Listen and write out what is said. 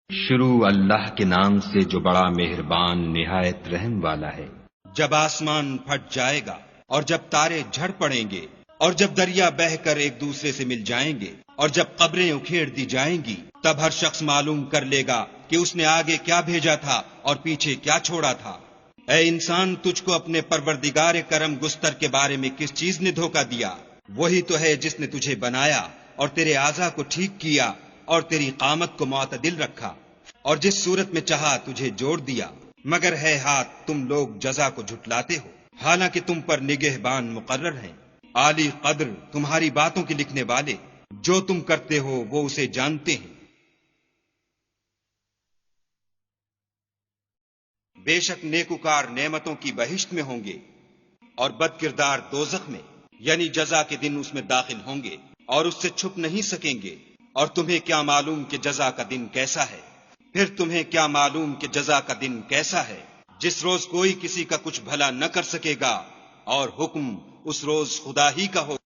شروع اللہ کے نام سے جو بڑا مہربان نہایت رحم والا ہے۔ جب آسمان پھٹ جائے گا اور جب تارے جھڑ پڑیں گے اور جب دریا بہہ کر ایک دوسرے سے مل جائیں گے اور جب قبریں اکھیڑ دی جائیں گی، تب ہر شخص معلوم کر لے گا کہ اس نے آگے کیا بھیجا تھا اور پیچھے کیا چھوڑا تھا۔ اے انسان، تجھ کو اپنے پروردگار کرم گستر کے بارے میں کس چیز نے دھوکہ دیا؟ وہی تو ہے جس نے تجھے بنایا اور تیرے اعضاء کو ٹھیک کیا اور تیری قامت کو معتدل رکھا اور جس صورت میں چاہا تجھے جوڑ دیا، مگر ہے ہاتھ تم لوگ جزا کو جھٹلاتے ہو، حالانکہ تم پر نگہبان مقرر ہیں، عالی قدر تمہاری باتوں کے لکھنے والے، جو تم کرتے ہو وہ اسے جانتے ہیں۔ بے شک نیکوکار نعمتوں کی بہشت میں ہوں گے اور بد کردار دوزخ میں، یعنی جزا کے دن اس میں داخل ہوں گے اور اس سے چھپ نہیں سکیں گے۔ اور تمہیں کیا معلوم کہ جزا کا دن کیسا ہے؟ پھر تمہیں کیا معلوم کہ جزا کا دن کیسا ہے، جس روز کوئی کسی کا کچھ بھلا نہ کر سکے گا اور حکم اس روز خدا ہی کا ہو۔